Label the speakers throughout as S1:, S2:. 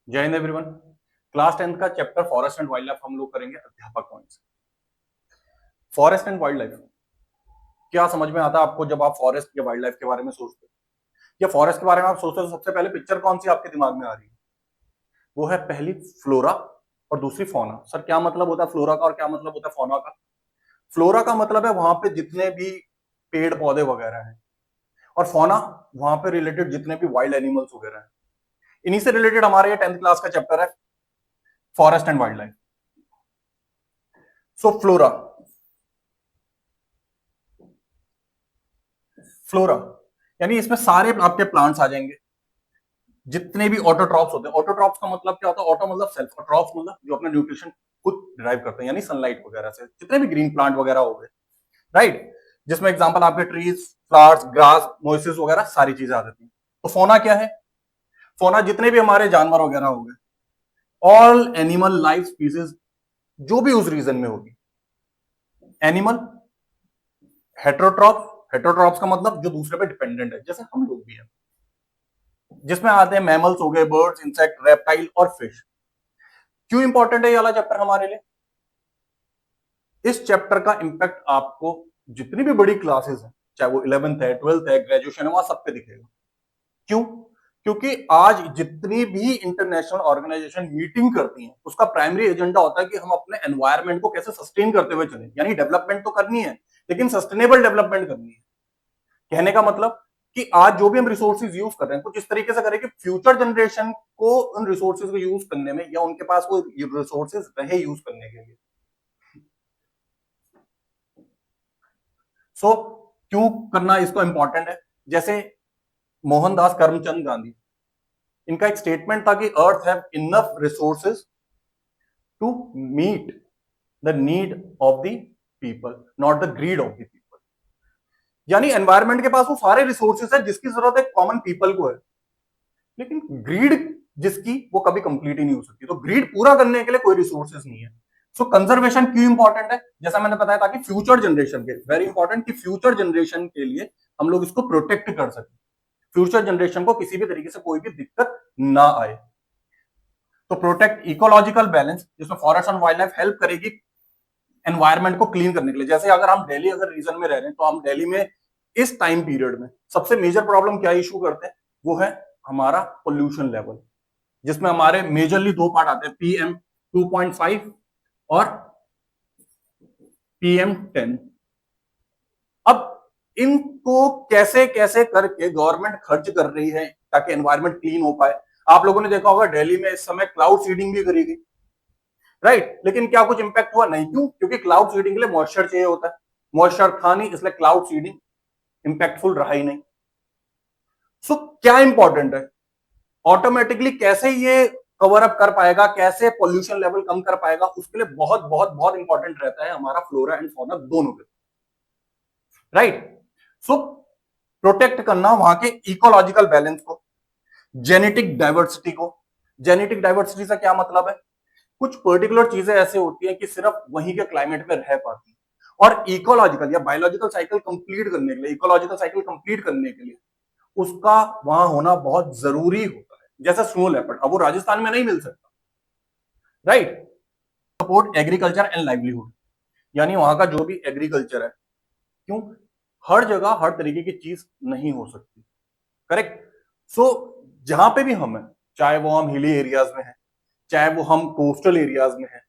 S1: जय Hind everyone. Class 10th का chapter forest and wild life हम लोग करेंगे अध्यापक points. Forest and wild life क्या समझ में आता है आपको जब आप फॉरेस्ट या वाइल्ड लाइफ के बारे में सोचते हो या फॉरेस्ट के बारे में आप सोचते हो तो सबसे पहले पिक्चर कौन सी आपके दिमाग में आ रही है? वो है पहली फ्लोरा और दूसरी फौना। सर क्या मतलब होता है फ्लोरा का और क्या मतलब होता है फौना का? फ्लोरा का मतलब है वहां पे जितने भी पेड़ पौधे वगैरह हैं, और फौना वहां पे रिलेटेड जितने भी वाइल्ड एनिमल्स वगैरह हैं। इन्हीं से रिलेटेड हमारे ये 10th क्लास का चैप्टर है forest and wild life. So flora, flora यानी इसमें सारे आपके प्लांट्स आ जाएंगे, जितने भी ऑटोट्रॉप्स होते हैं। ऑटोट्रॉप्स का मतलब क्या होता है? ऑटो मतलब सेल्फ, और ट्रॉप्स मतलब जो अपना न्यूट्रिशन खुद डिराइव करते हैं, यानी सनलाइट वगैरह से जितने भी ग्रीन प्लांट वगैरह हो गए, राइट। जिसमें एग्जांपल आपके ट्रीज, फ्लावर्स, ग्रास, मोइसेस वगैरह सारी चीजें आ जाती हैं। तो फोना क्या है? फोना जितने भी हमारे जानवर वगैरह हो गए, ऑल एनिमल लाइफ स्पीसीज जो भी उस रीजन में होगी। एनिमल, हेट्रोट्रॉप्स, हेट्रोट्रॉप्स का मतलब जो दूसरे पे डिपेंडेंट है, जैसे हम लोग भी हैं। जिसमें आते हैं मैमल्स हो गए, बर्ड्स, इंसेक्ट, रेप्टाइल और फिश। क्यों इंपॉर्टेंट है ये वाला चैप्टर हमारे लिए? इस चैप्टर का इंपैक्ट आपको जितनी भी बड़ी क्लासेस है, चाहे वो 11th है, 12th है, ग्रेजुएशन है, वहां सब पे दिखेगा। क्यों? क्योंकि आज जितनी भी इंटरनेशनल ऑर्गेनाइजेशन मीटिंग करती हैं, उसका प्राइमरी एजेंडा होता है कि हम अपने एनवायरमेंट को कैसे सस्टेन करते हुए चलें। यानी डेवलपमेंट तो करनी है, लेकिन सस्टेनेबल डेवलपमेंट करनी है। कहने का मतलब कि आज जो भी हम रिसोर्सेज यूज कर रहे हैं, कुछ इस तरीके से करें कि फ्यूचर जनरेशन को उन रिसोर्सेज को यूज करने में, या उनके पास वो रिसोर्सेज रहे यूज करने के लिए। सो क्यों करना इसको इंपॉर्टेंट है? जैसे मोहनदास करमचंद गांधी, इनका एक स्टेटमेंट था कि earth have enough resources to meet the need of the people, not the greed of the people. यानी एनवायरमेंट के पास वो सारे रिसोर्सेज है जिसकी जरूरत है कॉमन पीपल को है, लेकिन ग्रीड जिसकी वो कभी कंप्लीट ही नहीं हो सकती। तो ग्रीड पूरा करने के लिए कोई रिसोर्सेज नहीं है। सो कंजर्वेशन क्यों इंपॉर्टेंट है? जैसा मैंने बताया, ताकि फ्यूचर जनरेशन के, वेरी इंपॉर्टेंट, कि फ्यूचर जनरेशन के लिए हम लोग इसको प्रोटेक्ट कर सकें, फ्यूचर जनरेशन को किसी भी तरीके से कोई भी दिक्कत ना आए। तो प्रोटेक्ट इकोलॉजिकल बैलेंस, जिसमें forest and wild life help करेगी एनवायरमेंट को क्लीन करने के लिए। जैसे अगर हम दिल्ली अगर रीजन में रह रहे हैं, तो हम दिल्ली में इस टाइम पीरियड में सबसे मेजर प्रॉब्लम क्या इशू करते हैं? वो है हमारा पोल्यूशन लेवल, जिसमें हमारे मेजरली दो पार्ट आते हैं, PM2.5 और PM10। अब इनको कैसे कैसे करके गवर्नमेंट खर्च कर रही है ताकि एनवायरमेंट क्लीन हो पाए। आप लोगों ने देखा होगा दिल्ली में इस समय क्लाउड सीडिंग भी करी गई, राइट। लेकिन क्या कुछ इंपैक्ट हुआ? नहीं। क्यों? क्योंकि क्लाउड सीडिंग के लिए मॉइस्चर चाहिए होता है, मॉइस्चर था नहीं, इसलिए क्लाउड सीडिंग इंपैक्टफुल रहा ही नहीं। सो क्या इंपॉर्टेंट है? ऑटोमेटिकली कैसे ये कवर अप कर पाएगा, कैसे पोल्यूशन लेवल कम कर पाएगा, उसके लिए बहुत बहुत बहुत इंपॉर्टेंट रहता है हमारा फ्लोरा एंड फौना दोनों के, राइट। सो प्रोटेक्ट करना वहां के इकोलॉजिकल बैलेंस को, जेनेटिक डाइवर्सिटी को। जेनेटिक डाइवर्सिटी से क्या मतलब है? कुछ पर्टिकुलर चीजें ऐसे होती है कि सिर्फ वहीं के क्लाइमेट में रह पाती है, और इकोलॉजिकल या बायोलॉजिकल साइकिल कंप्लीट करने के लिए, इकोलॉजिकल साइकिल कंप्लीट करने के लिए उसका वहां होना बहुत जरूरी होता है। जैसे स्नो लेपर्ड, अब वो राजस्थान में नहीं मिल सकता, right. Support agriculture and livelihood, यानी वहां का जो भी एग्रीकल्चर है। क्यों? हर जगह हर तरीके की चीज नहीं हो सकती, करेक्ट। सो जहां पे भी हम हैं, चाहे वो हम हिली एरियाज में हैं, चाहे वो हम कोस्टल एरियाज में हैं,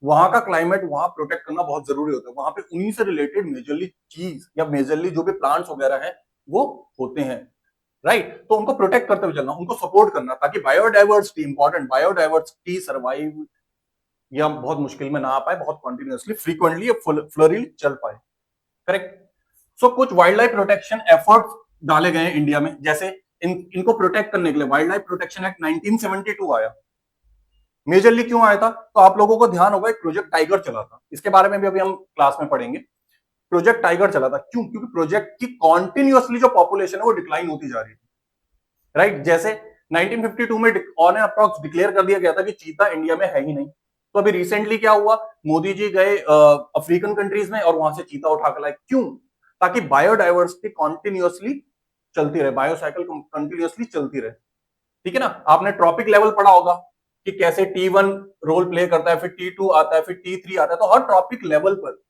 S1: वहां का क्लाइमेट वहां प्रोटेक्ट करना बहुत जरूरी होता है। वहां पे उन्हीं से रिलेटेड मेजरली चीज या मेजरली जो भी प्लांट्स वगैरह है वो होते हैं, राइट। तो उनको प्रोटेक्ट करते हुए चलना, उनको सपोर्ट करना, ताकि बायोडाइवर्सिटी, इंपॉर्टेंट, बायोडाइवर्सिटी सर्वाइव या बहुत मुश्किल में ना आ पाए, बहुत कॉन्टिन्यूसली फ्रीक्वेंटली फ्लोरिल चल पाए, करेक्ट। सो कुछ वाइल्ड लाइफ प्रोटेक्शन एफर्ट्स डाले गए हैं इंडिया में। जैसे इनको प्रोटेक्ट करने के लिए वाइल्ड लाइफ प्रोटेक्शन एक्ट 1972 आया। मेजरली क्यों आया था? तो आप लोगों को ध्यान होगा, एक प्रोजेक्ट टाइगर चला था, इसके बारे में भी अभी हम क्लास में पढ़ेंगे। प्रोजेक्ट टाइगर चला था, क्यों? क्योंकि प्रोजेक्ट की कॉन्टिन्यूसली जो पॉपुलेशन है वो डिक्लाइन होती जा रही थी, राइट। जैसे 1952 में ऑन अप्रॉक्स डिक्लेयर कर दिया गया था कि चीता इंडिया में है ही नहीं। तो अभी रिसेंटली क्या हुआ, मोदी जी गए अफ्रीकन कंट्रीज में और वहां से चीता उठा कर लाए। क्यों? ताकि बायोडाइवर्सिटी कॉन्टिन्यूसली चलती रहे, बायोसाइकिल कंटिन्यूसली चलती रहे, ठीक है ना। आपने ट्रॉपिक लेवल पढ़ा होगा, कि कैसे T1 रोल प्ले करता है, फिर T2 आता है, फिर T3 आता है। तो हर ट्रॉपिक लेवल पर,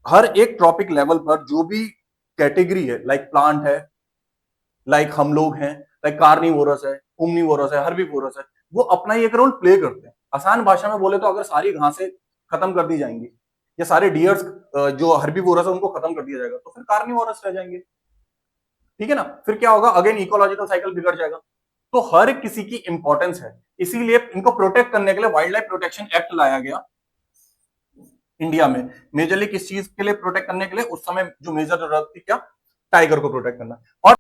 S1: हर एक ट्रॉपिक लेवल पर जो भी कैटेगरी है, लाइक प्लांट है, लाइक हम लोग हैं, लाइक कार्निवोरस है, ओमनिवोरस है, हर्बीवोरस है, वो अपना ही एक रोल प्ले करते हैं। आसान भाषा में बोले तो अगर सारी घासें खत्म कर दी जाएंगी या सारे डियर्स जो हर्बीवोरस है उनको खत्म कर दिया जाएगा तो फिर कार्निवोरस रह जाएंगे। ठीक है ना? फिर क्या होगा? अगेन इकोलॉजिकल साइकिल बिगड़ जाएगा। तो हर किसी की इंपॉर्टेंस है, इसीलिए इनको प्रोटेक्ट करने के लिए वाइल्ड लाइफ प्रोटेक्शन एक्ट लाया गया इंडिया में। मेजरली किस चीज के लिए प्रोटेक्ट करने के लिए? उस समय जो मेजर जरूरत थी क्या? टाइगर को प्रोटेक्ट करना। और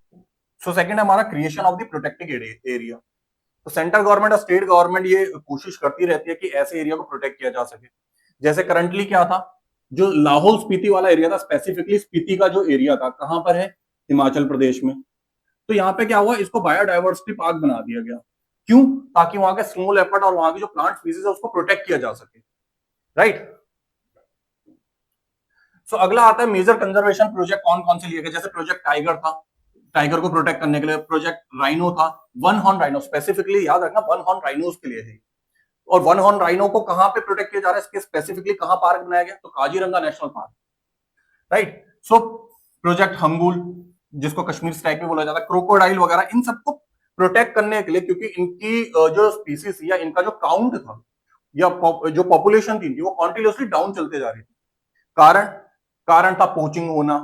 S1: सो सेकंड हमारा creation of the protected area. तो सेंट्रल गवर्नमेंट और स्टेट गवर्नमेंट ये कोशिश करती रहती है कि ऐसे एरिया को प्रोटेक्ट किया जा सके। जैसे करंटली क्या था, जो लाहौल स्पीति वाला एरिया था, स्पेसिफिकली स्पीति का जो एरिया था, कहां पर है? हिमाचल प्रदेश में। तो यहाँ पे क्या हुआ, इसको बायोडाइवर्सिटी पार्क बना दिया गया। क्यों? ताकि वहां के स्नो लेपर्ड और वहां की जो प्लांट स्पीसीज है उसको प्रोटेक्ट किया जा सके। राइट। सो अगला आता है मेजर कंजर्वेशन प्रोजेक्ट कौन कौन से लिए गए। जैसे प्रोजेक्ट टाइगर था, टाइगर को प्रोटेक्ट करने के लिए। प्रोजेक्ट राइनो था, वन हॉर्न राइनो, स्पेसिफिकली याद रखना वन हॉर्न राइनोज के लिए है। और वन हॉर्न राइनो को कहां पे प्रोटेक्ट किया जा रहा है, इसके स्पेसिफिकली कहां पार्क बनाया गया? तो Kaziranga national park. Right. So project hangul, जिसको कश्मीर स्टाइप में बोला जाता है, क्रोकोडाइल वगैरह, इन सबको प्रोटेक्ट करने के लिए, क्योंकि इनकी जो स्पीसीज या इनका जो काउंट था या जो पॉपुलेशन थी वो कॉन्टिन्यूसली डाउन चलते जा रही थी। कारण कारण था पोचिंग होना,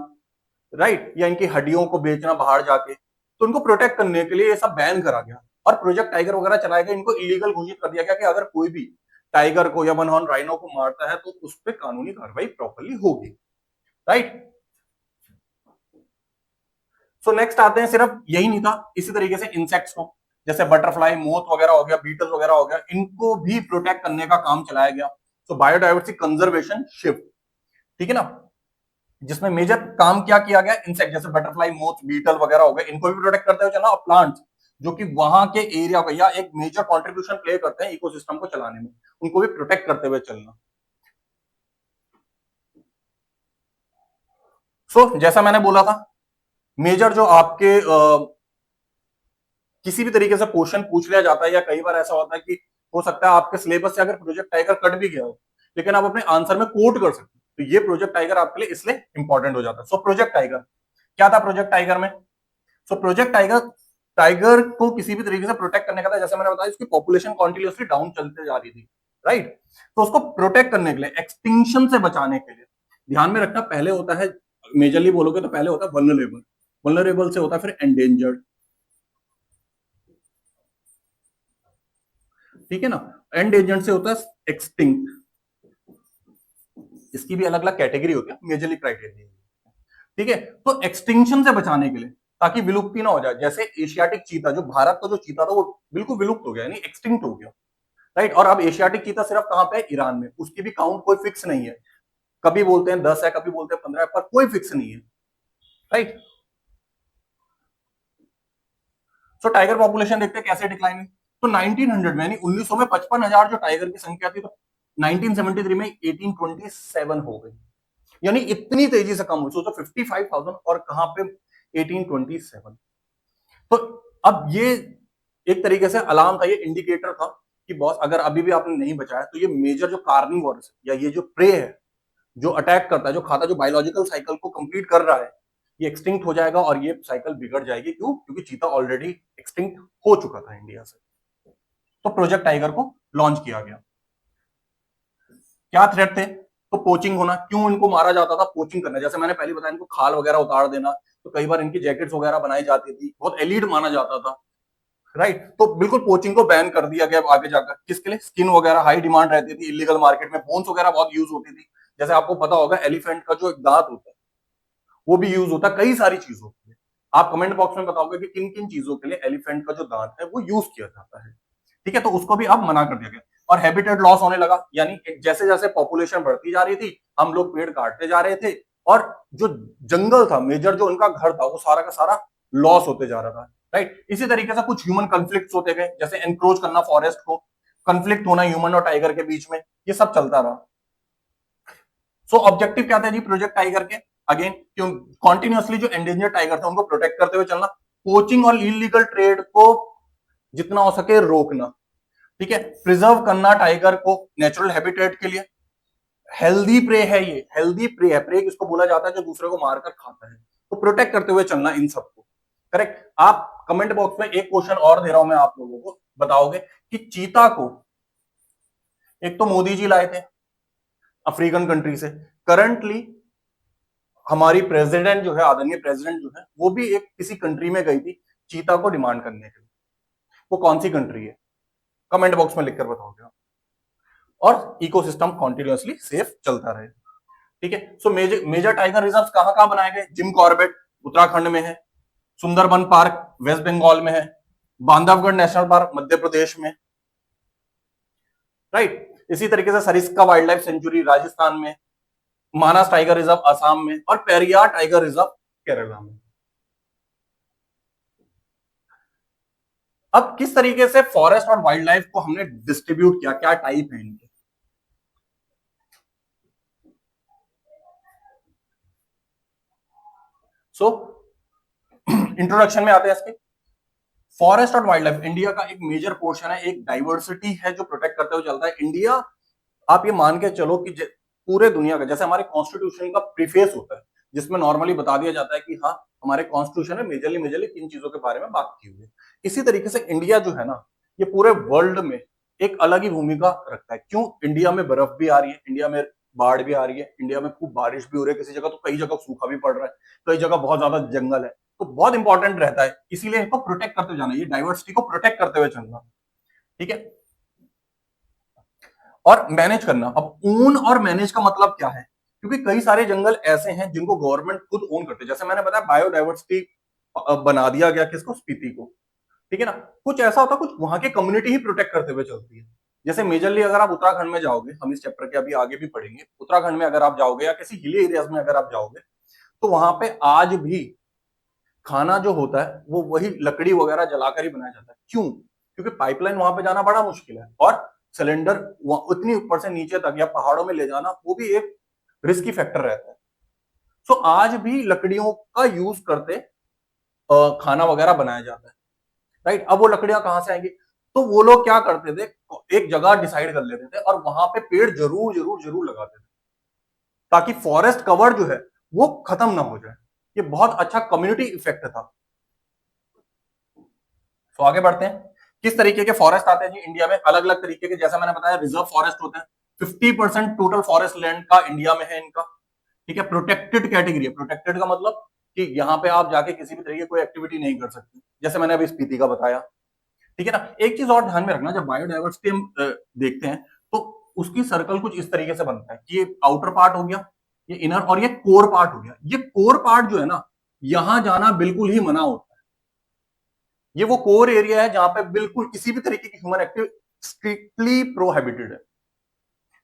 S1: राइट, या इनकी हड्डियों को बेचना बाहर जाके। तो उनको प्रोटेक्ट करने के लिए ये सब बैन करा गया और प्रोजेक्ट टाइगर वगैरह चलाया गया। इनको इलीगल घोषित कर दिया गया कि अगर कोई भी टाइगर को या वन हॉर्न राइनो को मारता है तो उस पर कानूनी कार्रवाई प्रॉपरली होगी। राइट। सो नेक्स्ट आते हैं, सिर्फ यही नहीं था, इसी तरीके से इंसेक्ट्स को, जैसे बटरफ्लाई, मोथ वगैरह हो गया, बीटल्स वगैरह हो गया, इनको भी प्रोटेक्ट करने का काम चलाया गया। सो बायोडाइवर्सिटी कंजर्वेशन शिफ्ट, ठीक है ना, जिसमें मेजर काम क्या किया गया? इंसेक्ट जैसे बटरफ्लाई, मोथ, बीटल वगैरह हो गए, इनको भी प्रोटेक्ट करते हुए चलना। और प्लांट्स जो कि वहां के एरिया का या एक मेजर कंट्रीब्यूशन प्ले करते हैं इकोसिस्टम को चलाने में, उनको भी प्रोटेक्ट करते हुए चलना। सो जैसा मैंने बोला था, मेजर जो आपके किसी भी तरीके से क्वेश्चन पूछ लिया जाता है, या कई बार ऐसा होता है कि हो सकता है आपके सिलेबस से अगर प्रोजेक्ट टाइगर कट भी गया हो, लेकिन आप अपने आंसर में कोट कर सकते हैं, तो ये प्रोजेक्ट टाइगर आपके लिए इसलिए इंपॉर्टेंट हो जाता है। सो प्रोजेक्ट टाइगर क्या था? प्रोजेक्ट टाइगर में, सो प्रोजेक्ट टाइगर, टाइगर को किसी भी तरीके से प्रोटेक्ट करने का था। जैसे मैंने बताया, इसकी पॉपुलेशन कॉन्टिन्यूसली डाउन चलते जा रही थी। राइट। तो उसको प्रोटेक्ट करने के लिए, एक्सटिंक्शन से बचाने के लिए, ध्यान में रखना, पहले होता है, मेजरली बोलोगे तो पहले होता है वल्नरेबल, वल्नरेबल से होता है फिर एंडेंजर्ड। ठीक है ना? एंडेंजर्ड से होता है एक्सटिंक्ट। इसकी भी अलग अलग कैटेगरी होती है, मेजरली क्राइटेरिया। ठीक है। तो एक्सटिंक्शन से बचाने के लिए, ताकि विलुप्ति ना हो जाए, जैसे एशियाटिक चीता, जो भारत का जो चीता था वो बिल्कुल विलुप्त हो गया, यानी एक्सटिंक्ट हो गया। राइट। और अब एशियाटिक चीता सिर्फ कहां पे है? ईरान में। उसकी भी काउंट कोई फिक्स नहीं है, कभी बोलते हैं 10 है, कभी बोलते हैं 15 है, पर कोई फिक्स नहीं है। राइट। सो टाइगर पॉपुलेशन देखते हैं कैसे डिक्लाइन हुई। तो 1900 में, यानी 1900 में 55,000 जो टाइगर की संख्या थी, तो 1973 में 1827 हो गई, यानी इतनी तेजी से कम हुई। सोचो 55,000 और कहां पे 1827। तो अब ये एक तरीके से अलार्म था, ये इंडिकेटर था कि बॉस अगर अभी भी आपने नहीं बचाया तो ये मेजर जो कार्निवोरस या ये जो प्रे है, जो अटैक करता है, जो खाता है, जो बायोलॉजिकल साइकिल को कंप्लीट कर रहा है, ये एक्सटिंक्ट हो जाएगा और ये साइकिल बिगड़ जाएगी। क्यों? क्योंकि चीता ऑलरेडी एक्सटिंक्ट हो चुका था इंडिया से। तो प्रोजेक्ट टाइगर को लॉन्च किया गया। क्या थ्रेट थे? तो पोचिंग होना। क्यों इनको मारा जाता था? पोचिंग करना, जैसे मैंने पहले बताया, इनको खाल वगैरह उतार देना, तो कई बार इनकी जैकेट्स वगैरह बनाई जाती थी, बहुत एलिड माना जाता था। राइट। तो बिल्कुल पोचिंग को बैन कर दिया गया आगे जाकर। किसके लिए? स्किन वगैरह हाई डिमांड रहती थी इलीगल मार्केट में, बोन्स वगैरह बहुत यूज होती थी। जैसे आपको पता होगा एलिफेंट का जो एक दांत होता है वो भी यूज होता है कई सारी चीजों के लिए। आप कमेंट बॉक्स में बताओगे कि किन किन चीजों के लिए एलिफेंट का जो दांत है वो यूज किया जाता है। ठीक है। तो उसको भी अब मना कर दिया गया। और हैबिटेट लॉस होने लगा, यानी जैसे जैसे पॉपुलेशन बढ़ती जा रही थी, हम लोग पेड़ काटते जा रहे थे, और जो जंगल था, मेजर जो उनका घर था, वो सारा का सारा लॉस होते जा रहा था। राइट। इसी तरीके से कुछ ह्यूमन कंफ्लिक्ट होते गए, जैसे एनक्रोच करना फॉरेस्ट को, कंफ्लिक्ट होना ह्यूमन और टाइगर के बीच में, ये सब चलता रहा। सो ऑब्जेक्टिव क्या था जी प्रोजेक्ट टाइगर के? अगेन, क्यों कॉन्टिन्यूसली जो एंडेंजर टाइगर थे उनको प्रोटेक्ट करते हुए चलना, पोचिंग और इलीगल ट्रेड को जितना हो सके रोकना। ठीक है, प्रिजर्व करना टाइगर को नेचुरल हैबिटेट के लिए। हेल्दी प्रे है, ये हेल्दी प्रे है। प्रे किसको बोला जाता है, जो दूसरे को मारकर खाता है। तो प्रोटेक्ट करते हुए चलना इन सबको। करेक्ट। आप कमेंट बॉक्स में एक क्वेश्चन और दे रहा हूं मैं आप लोगों को, बताओगे कि चीता को एक तो मोदी जी लाए थे अफ्रीकन कंट्री से, करंटली हमारी प्रेसिडेंट जो है, आदरणीय प्रेसिडेंट जो है, वो भी एक किसी कंट्री में गई थी चीता को डिमांड करने के लिए। वो कौन सी कंट्री है, कमेंट बॉक्स में लिखकर बताओगे। और इकोसिस्टम कॉन्टिन्यूअसली सेफ चलता रहे। ठीक है। So major major tiger reserve कहां कहां बनाए गए, जिम कॉर्बेट उत्तराखंड में है, सुंदरबन पार्क वेस्ट बंगाल में है, बांधवगढ़ नेशनल पार्क मध्य प्रदेश में, राइट। इसी तरीके से Sariska wild life sanctuary Rajasthan में, मानस टाइगर रिजर्व असम में, और पेरियार टाइगर रिजर्व केरला में। अब किस तरीके से फॉरेस्ट और वाइल्ड लाइफ को हमने डिस्ट्रीब्यूट किया, क्या टाइप है इनके। सो इंट्रोडक्शन में आते हैं इसके। फॉरेस्ट और वाइल्ड लाइफ इंडिया का एक मेजर पोर्शन है, एक डाइवर्सिटी है जो प्रोटेक्ट करते हुए चलता है इंडिया। आप ये मान के चलो कि पूरे दुनिया का, जैसे हमारे कॉन्स्टिट्यूशन का प्रीफेस होता है जिसमें नॉर्मली बता दिया जाता है कि हाँ हमारे कॉन्स्टिट्यूशन में मेजरली मेजरली किन चीजों के बारे में बात की हुई है, इसी तरीके से इंडिया जो है ना, ये पूरे वर्ल्ड में एक अलग ही भूमिका रखता है। क्यों, इंडिया में बर्फ भी आ रही है, इंडिया में बाढ़ भी आ रही है, इंडिया में खूब बारिश भी हो रही है, किसी जगह तो कई जगह सूखा भी पड़ रहा है, कई जगह बहुत ज्यादा जंगल है। तो बहुत इंपॉर्टेंट रहता है, इसीलिए इनको प्रोटेक्ट करते जाना, ये डाइवर्सिटी को प्रोटेक्ट करते हुए चलना। ठीक है। और मैनेज करना, अब ओन और मैनेज का मतलब क्या है, क्योंकि कई सारे जंगल ऐसे हैं जिनको गवर्नमेंट खुद ओन करते हैं। जैसे मैंने बताया बायोडाइवर्सिटी बना दिया गया किसको, स्पीति को। ठीक है ना। कुछ ऐसा होता है, कुछ वहां की कम्युनिटी ही प्रोटेक्ट करते हुए चलती है। जैसे मेजरली अगर आप उत्तराखंड में जाओगे, हम इस चैप्टर के अभी आगे भी पढ़ेंगे, उत्तराखंड में अगर आप जाओगे या किसी हिली एरियाज में अगर आप जाओगे, तो वहां पे आज भी खाना जो होता है वो वही लकड़ी वगैरह जलाकर ही बनाया जाता है। क्यों, क्योंकि पाइपलाइन वहां पे जाना बड़ा मुश्किल है, और सिलेंडर उतनी ऊपर से नीचे तक या पहाड़ों में ले जाना वो भी एक रिस्की फैक्टर रहता है। सो आज भी लकड़ियों का यूज करते खाना वगैरह बनाया जाता है, राइट। अब वो लकड़ियां कहां से आएंगी, तो वो लोग क्या करते थे, एक जगह डिसाइड कर लेते थे और वहां पे पेड़ जरूर जरूर जरूर लगाते थे, ताकि फॉरेस्ट कवर जो है वो खत्म ना हो जाए। ये बहुत अच्छा कम्युनिटी इफेक्ट था। तो आगे बढ़ते हैं, किस तरीके के फॉरेस्ट आते हैं जी इंडिया में, अलग अलग तरीके के। जैसा मैंने बताया रिजर्व फॉरेस्ट होते हैं, 50% टोटल फॉरेस्ट लैंड का इंडिया में है इनका। ठीक है। प्रोटेक्टेड कैटेगरी है, प्रोटेक्टेड का मतलब कि यहाँ पे आप जाके किसी भी तरीके की कोई एक्टिविटी नहीं कर सकते, जैसे मैंने अभी स्पीति का बताया। ठीक है ना। एक चीज और ध्यान में रखना, जब बायोडाइवर्सिटी हम देखते हैं तो उसकी सर्कल कुछ इस तरीके से बनता है कि ये आउटर पार्ट हो गया, ये इनर, और ये कोर पार्ट हो गया। ये कोर पार्ट जो है ना, यहां जाना बिल्कुल ही मना होता है। ये वो कोर एरिया है जहां पे बिल्कुल किसी भी तरीके की ह्यूमन एक्टिविटी स्ट्रिक्टली प्रोहिबिटेड है।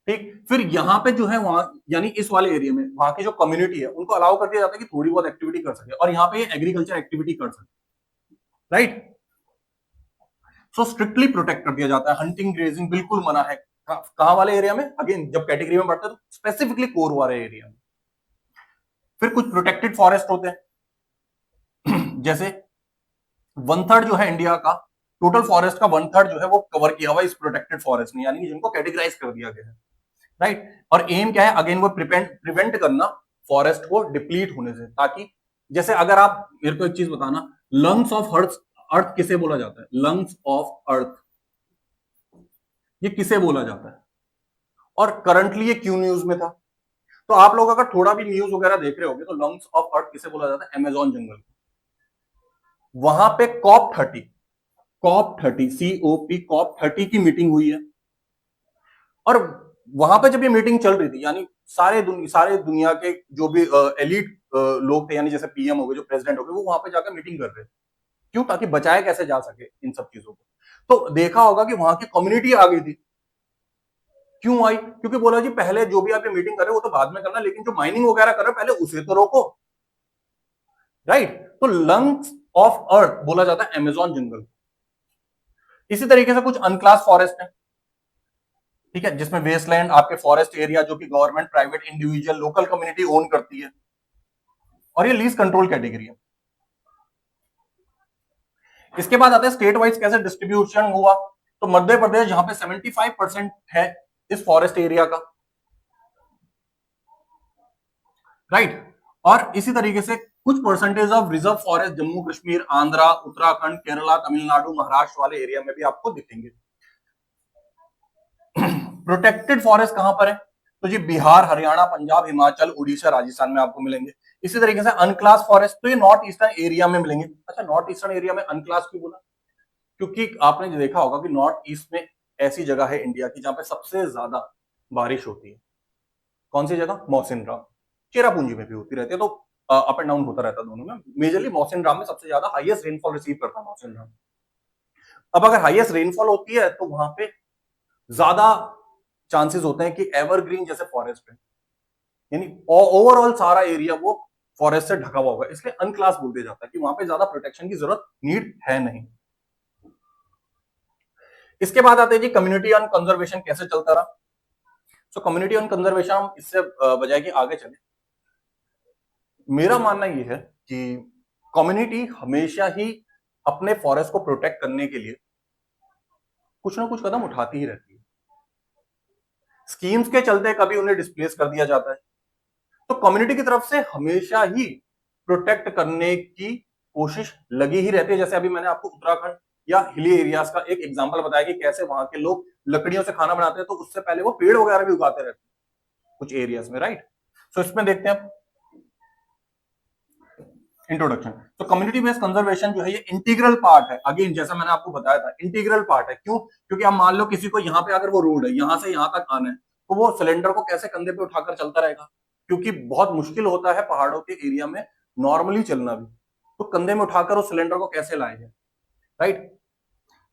S1: ठीक। फिर यहाँ पे जो है वहां, यानी इस वाले एरिया में वहां की जो कम्युनिटी है उनको अलाउ कर दिया जाता है कि थोड़ी बहुत एक्टिविटी कर सके, और यहाँ पे एग्रीकल्चर एक्टिविटी कर सके, राइट। सो स्ट्रिक्टली प्रोटेक्ट कर दिया जाता है, हंटिंग ग्रेजिंग बिल्कुल मना है। कहां वाले एरिया में, अगेन जब कैटेगरी में बढ़ता है तो स्पेसिफिकली कोर वाले एरिया में। फिर कुछ प्रोटेक्टेड फॉरेस्ट होते हैं जैसे 1/3 जो है इंडिया का टोटल फॉरेस्ट का 1/3 जो है वो कवर किया हुआ इस प्रोटेक्टेड फॉरेस्ट में, यानी कि जिनको कैटेगराइज कर दिया गया है, राइट। और एम क्या है, अगेन वो प्रिवेंट करना फॉरेस्ट को डिप्लीट होने से, ताकि जैसे अगर आप मेरे को एक चीज बताना, लंग्स ऑफ अर्थ, अर्थ किसे बोला जाता है, लंग्स ऑफ अर्थ ये किसे बोला जाता है, और करंटली ये क्यों न्यूज में था। तो आप लोग अगर थोड़ा भी न्यूज वगैरह देख रहे होंगे तो लंग्स ऑफ अर्थ किसे बोला जाता है, अमेजोन जंगल। वहां पे कॉप 30 COP की मीटिंग हुई है, और वहां पे जब ये मीटिंग चल रही थी, यानी सारे दुनिया के जो भी एलिट लोग थे, यानी जैसे पीएम हो गए, जो प्रेसिडेंट हो गए, वो वहां पे जाकर मीटिंग कर रहे थे। क्यों, ताकि बचाया कैसे जा सके इन सब चीजों को। तो देखा होगा कि वहां की कम्युनिटी आ गई थी। क्यों आई, क्योंकि बोला जी पहले जो भी आप ये मीटिंग कर रहे हो वो तो बाद में करना, लेकिन जो माइनिंग वगैरह कर रहे हो पहले उसे तो रोको, राइट। तो लंग्स ऑफ अर्थ बोला जाता है अमेजोन जंगल। इसी तरीके से कुछ अनक्लास फॉरेस्ट है, ठीक है, जिसमें वेस्टलैंड आपके फॉरेस्ट एरिया जो कि government private individual local community own करती है, और ये लीज कंट्रोल कैटेगरी है। इसके बाद आते हैं स्टेट वाइज कैसे डिस्ट्रीब्यूशन हुआ। तो मध्य प्रदेश जहां पे 75% है इस फॉरेस्ट एरिया का, राइट। और इसी तरीके से कुछ percentage of reserve forest Jammu Kashmir, Andhra, Uttarakhand, Kerala, Tamil Nadu, Maharashtra वाले एरिया में भी आपको दिखेंगे। प्रोटेक्टेड फॉरेस्ट कहां पर है? तो जी बिहार, हरियाणा, पंजाब, हिमाचल, उड़ीसा, राजस्थान में आपको मिलेंगे। इसी तरीके से अनक्लास फॉरेस्ट तो ये नॉर्थ ईस्टर्न एरिया में मिलेंगे। अच्छा, नॉर्थ ईस्टर्न एरिया में अनक्लास क्यों बोला? क्योंकि आपने देखा होगा कि नॉर्थ ईस्ट में ऐसी जगह है इंडिया की जहां पे सबसे ज्यादा बारिश होती है। कौन सी जगह? मौसिन राम। चेरापूंजी में भी होती रहती है, तो अप एंड डाउन होता रहता है दोनों में। मेजरली मौसिन राम में सबसे ज्यादा हाईएस्ट रेनफॉल रिसीव करता है मौसिन राम। अब अगर हाईएस्ट रेनफॉल होती है तो वहां पे ज्यादा चांसेस होते हैं कि एवरग्रीन जैसे फॉरेस्ट है, यानी ओवरऑल सारा एरिया वो फॉरेस्ट से ढका हुआ होगा, इसलिए अनक्लास बोल दिया जाता है कि वहां पे ज्यादा प्रोटेक्शन की जरूरत नीड है नहीं। इसके बाद आते हैं जी कम्युनिटी ऑन कंजर्वेशन कैसे चलता रहा। सो कम्युनिटी ऑन कंजर्वेशन हम इससे बजाय कि आगे चले, मेरा मानना यह है कि कम्युनिटी हमेशा ही अपने फॉरेस्ट को प्रोटेक्ट करने के लिए कुछ ना कुछ कदम उठाती ही रहती है। स्कीम्स के चलते कभी उन्हें डिस्प्लेस कर दिया जाता है, तो कम्युनिटी की तरफ से हमेशा ही प्रोटेक्ट करने की कोशिश लगी ही रहती है। जैसे अभी मैंने आपको उत्तराखंड या हिली एरियाज का एक एग्जांपल बताया कि कैसे वहां के लोग लकड़ियों से खाना बनाते हैं, तो उससे पहले वो पेड़ वगैरह भी उगाते रहते हैं कुछ एरियाज में, राइट। सो इसमें देखते हैं इंट्रोडक्शन। तो कम्युनिटी बेस्ड कंजर्वेशन जो है ये इंटीग्रल पार्ट है, अगेन जैसा मैंने आपको बताया था इंटीग्रल पार्ट है। क्यों? क्योंकि आप मान लो किसी को यहाँ पे अगर वो रोड है यहां से यहां तक आना है, तो वो सिलेंडर को कैसे कंधे पे उठाकर चलता रहेगा? क्योंकि बहुत मुश्किल होता है पहाड़ों के एरिया में नॉर्मली चलना भी, तो कंधे में उठाकर उस सिलेंडर को कैसे लाएंगे, राइट।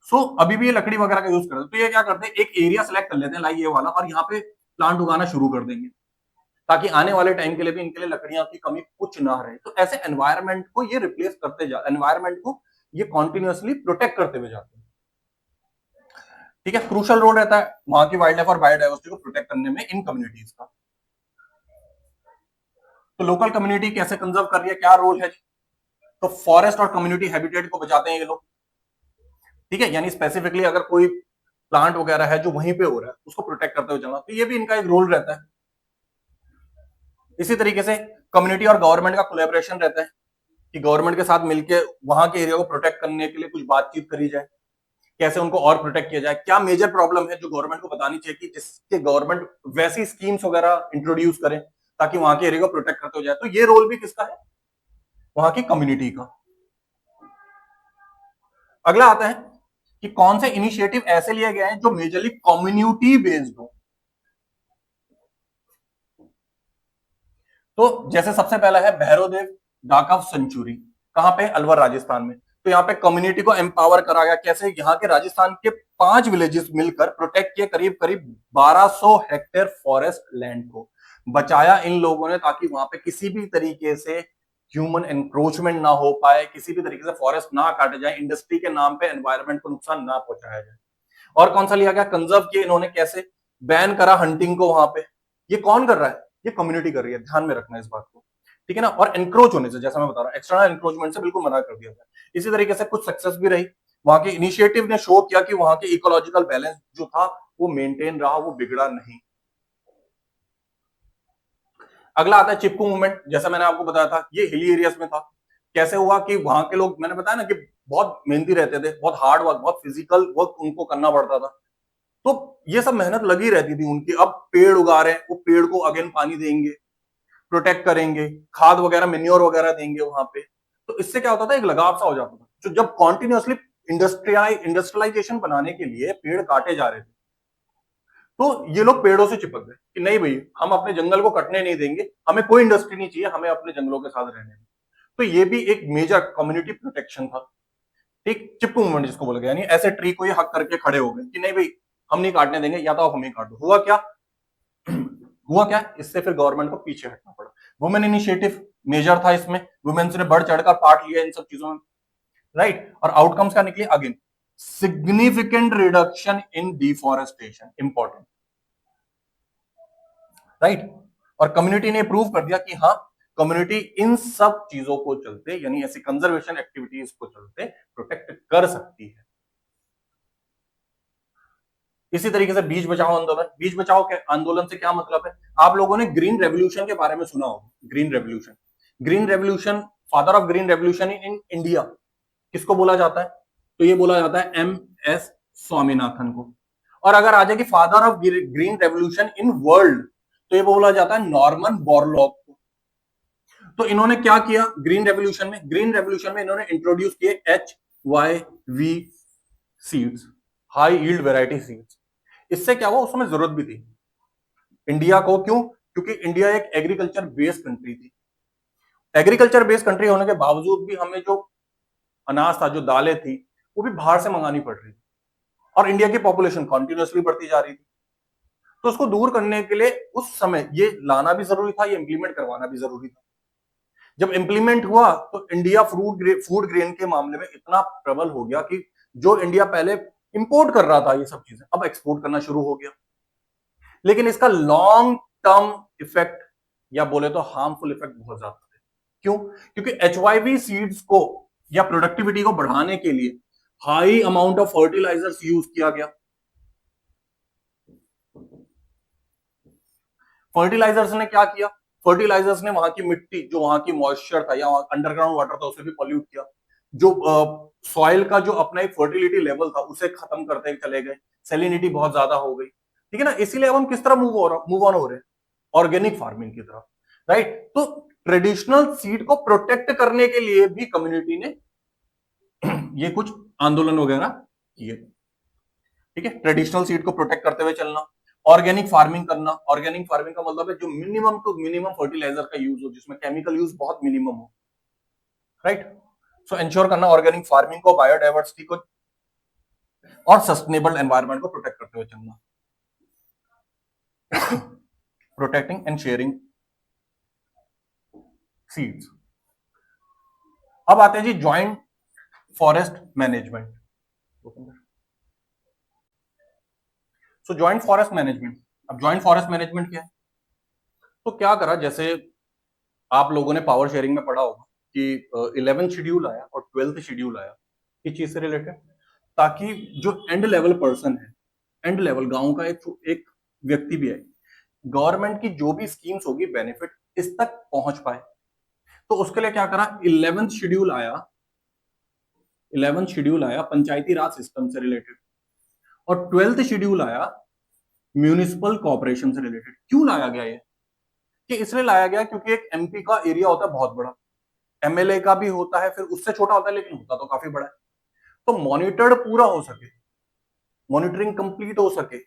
S1: सो अभी भी ये लकड़ी वगैरह का यूज करते हैं, तो ये क्या करते हैं, एक एरिया सेलेक्ट कर लेते हैं लाइक ये वाला, और यहाँ पे प्लांट उगाना शुरू कर देंगे ताकि आने वाले टाइम के लिए भी इनके लिए लकड़ियां की कमी कुछ ना रहे। तो ऐसे एनवायरनमेंट को ये रिप्लेस करते जा, एनवायरनमेंट को ये कॉन्टिन्यूअसली प्रोटेक्ट करते हुए जाते हैं। ठीक है, क्रूशल रोल रहता है वहां की वाइल्ड लाइफ और बायोडाइवर्सिटी को प्रोटेक्ट करने में इन कम्युनिटीज का। तो लोकल कम्युनिटी कैसे कंजर्व कर रही है, क्या रोल है? तो फॉरेस्ट और कम्युनिटी हैबिटेट को बचाते हैं ये लोग। ठीक है, यानी स्पेसिफिकली अगर कोई प्लांट वगैरह है जो वहीं पे हो रहा है उसको प्रोटेक्ट करते हुए चलना, तो ये भी इनका एक रोल रहता है। इसी तरीके से कम्युनिटी और गवर्नमेंट का कोलैबोरेशन रहता है कि गवर्नमेंट के साथ मिलकर वहां के एरिया को प्रोटेक्ट करने के लिए कुछ बातचीत करी जाए, कैसे उनको और प्रोटेक्ट किया जाए, क्या मेजर प्रॉब्लम है जो गवर्नमेंट को बतानी चाहिए कि जिसके गवर्नमेंट वैसी स्कीम्स वगैरह इंट्रोड्यूस करें ताकि वहां के एरिया को प्रोटेक्ट करते हो जाए। तो ये रोल भी किसका है? वहां की कम्युनिटी का। अगला आता है कि कौन से इनिशिएटिव ऐसे लिए गए हैं जो मेजरली कम्युनिटी बेस्ड हो। तो जैसे सबसे पहला है भैरवदेव डाक ऑफ सेंचुरी, कहां पे? अलवर, राजस्थान में। तो यहाँ पे कम्युनिटी को एम्पावर करा गया, कैसे? यहाँ के राजस्थान के 5 विलेजेस मिलकर प्रोटेक्ट किए करीब करीब 1200 हेक्टेयर फॉरेस्ट लैंड को बचाया इन लोगों ने, ताकि वहां पे किसी भी तरीके से ह्यूमन एनक्रोचमेंट ना हो पाए, किसी भी तरीके से फॉरेस्ट ना काटे जाए, इंडस्ट्री के नाम पे एनवायरमेंट को नुकसान ना पहुंचाया जाए। और कौन सा लिया गया? कंजर्व किए इन्होंने, कैसे? बैन करा हंटिंग को वहां पे। ये कौन कर रहा है? ये कम्युनिटी कर रही है, ध्यान में रखना इस बात को, ठीक है ना। और एनक्रोच होने से, जैसा मैं बता रहा हूं, एक्सटर्नल एनक्रोचमेंट से बिल्कुल मना कर दिया गया। इसी तरीके से कुछ सक्सेस भी रही, वहां के इनिशिएटिव ने शो किया कि वहां के इकोलॉजिकल बैलेंस जो था वो मेंटेन रहा, वो बिगड़ा नहीं। अगला आता है चिपकू मूवमेंट, जैसा मैंने आपको बताया था ये हिली एरियाज में था। कैसे हुआ कि वहां के लोग, मैंने बताया ना कि बहुत मेहनती रहते थे, बहुत हार्ड वर्क, बहुत फिजिकल वर्क उनको करना पड़ता था, तो ये सब मेहनत लगी रहती थी उनकी। अब पेड़ उगा रहे हैं, वो पेड़ को अगेन पानी देंगे, प्रोटेक्ट करेंगे, खाद वगैरह, मेन्योर वगैरह देंगे वहां पे। तो इससे क्या होता था, एक लगाव सा हो जाता था। जो जब कॉन्टिन्यूअसली इंडस्ट्रियलाइजेशन बनाने के लिए पेड़ काटे जा रहे थे, तो ये लोग पेड़ों से चिपक गए कि नहीं भाई, हम अपने जंगल को कटने नहीं देंगे, हमें कोई इंडस्ट्री नहीं चाहिए, हमें अपने जंगलों के साथ रहने दें। तो ये भी एक मेजर कम्युनिटी प्रोटेक्शन था। ठीक, चिपकू मूवमेंट जिसको बोला गया, यानी ऐसे ट्री को ये हक करके खड़े हो गए कि नहीं भाई, हम नहीं काटने देंगे, या तो आप हमें काट दो। हुआ क्या? हुआ क्या? इससे फिर गवर्नमेंट को पीछे हटना पड़ा। वुमेन इनिशिएटिव मेजर था इसमें, वुमेन्स ने बढ़ चढ़कर पार्ट लिया इन सब चीजों में, राइट। और आउटकम्स क्या निकले? Again significant reduction in deforestation, important, right. और कम्युनिटी ने प्रूव कर दिया कि हाँ, कम्युनिटी इन सब चीजों को चलते, यानी ऐसी कंजर्वेशन एक्टिविटीज को चलते प्रोटेक्ट कर सकती है। इसी तरीके से बीज बचाओ आंदोलन, बीज बचाओ के आंदोलन से क्या मतलब है, आप लोगों ने ग्रीन रेवोल्यूशन के बारे में सुना होगा। Green revolution, green revolution, father of green revolution in India किसको बोला जाता है, तो ये बोला जाता है एम एस स्वामीनाथन को। और अगर आ जाए कि father of green revolution in world, तो ये बोला जाता है नॉर्मन बोरलॉग को। तो इन्होंने क्या किया ग्रीन रेवोल्यूशन में, ग्रीन रेवोल्यूशन में इन्होंने इंट्रोड्यूस किए HYV seeds, high yield variety seeds. इससे क्या हुआ, उस समय जरूरत भी थी इंडिया को, क्यों, क्योंकि इंडिया एक एग्रीकल्चर बेस्ड कंट्री थी। एग्रीकल्चर बेस्ड कंट्री होने के बावजूद भी हमें जो अनाज था, जो दालें थी, वो भी बाहर से मंगानी पड़ रही थी, और इंडिया की पॉपुलेशन कॉन्टिन्यूसली बढ़ती जा रही थी। तो उसको दूर करने के लिए उस समय ये लाना भी जरूरी था, ये इंप्लीमेंट करवाना भी जरूरी था। जब इंप्लीमेंट हुआ तो इंडिया फूड ग्रेन के मामले में इतना प्रबल हो गया कि जो इंडिया पहले इंपोर्ट कर रहा था ये सब चीजें, अब एक्सपोर्ट करना शुरू हो गया। लेकिन इसका लॉन्ग टर्म इफेक्ट या बोले तो हार्मफुल इफेक्ट बहुत ज्यादा थे। क्यों, क्योंकि HYV सीड्स को या प्रोडक्टिविटी को बढ़ाने के लिए high amount of fertilizers use किया गया। फर्टिलाइजर्स ने क्या किया, फर्टिलाइजर्स ने वहां की मिट्टी, जो वहां की मॉइस्चर था या अंडरग्राउंड वाटर था, उसे भी पॉल्यूट किया। जो सॉइल का जो अपना एक फर्टिलिटी लेवल था उसे खत्म करते चले गए, सेलिनिटी बहुत ज्यादा हो गई। ठीक है ना, इसीलिए अब हम किस तरह मूव ऑन हो रहे हैं, ऑर्गेनिक फार्मिंग की तरफ, राइट। तो ट्रेडिशनल सीड को प्रोटेक्ट करने के लिए भी कम्युनिटी ने ये कुछ आंदोलन वगैरह किए। ठीक है, ट्रेडिशनल सीड को प्रोटेक्ट करते हुए चलना, ऑर्गेनिक फार्मिंग करना। ऑर्गेनिक फार्मिंग का मतलब है जो मिनिमम टू मिनिमम फर्टिलाइजर का यूज हो, जिसमें केमिकल यूज बहुत मिनिमम हो, राइट। सो इंश्योर करना ऑर्गेनिक फार्मिंग को, बायोडाइवर्सिटी को, और सस्टेनेबल एनवायरनमेंट को प्रोटेक्ट करते हुए चलना। Protecting and sharing seeds. अब आते हैं जी ज्वाइंट फॉरेस्ट मैनेजमेंट। सो ज्वाइंट फॉरेस्ट मैनेजमेंट, अब ज्वाइंट फॉरेस्ट मैनेजमेंट क्या है, तो क्या करा, जैसे आप लोगों ने पावर शेयरिंग में पढ़ा होगा कि 11th शेड्यूल आया और 12th शेड्यूल आया, इस चीज से रिलेटेड, ताकि जो एंड लेवल पर्सन है, एंड लेवल गांव का एक व्यक्ति भी है, गवर्नमेंट की जो भी स्कीम्स होगी बेनिफिट इस तक पहुंच पाए। तो उसके लिए क्या करा, 11th शेड्यूल आया, 11th शेड्यूल आया पंचायती राज सिस्टम से रिलेटेड, और 12th शेड्यूल आया म्यूनिसिपल कॉर्पोरेशन से रिलेटेड। क्यों लाया गया ये, कि इसलिए लाया गया क्योंकि एक एमपी का एरिया होता है बहुत बड़ा, एमएलए का भी होता है, फिर उससे छोटा होता है, लेकिन होता तो काफी बड़ा है। तो मॉनिटर्ड पूरा हो सके, मॉनिटरिंग कंप्लीट हो सके,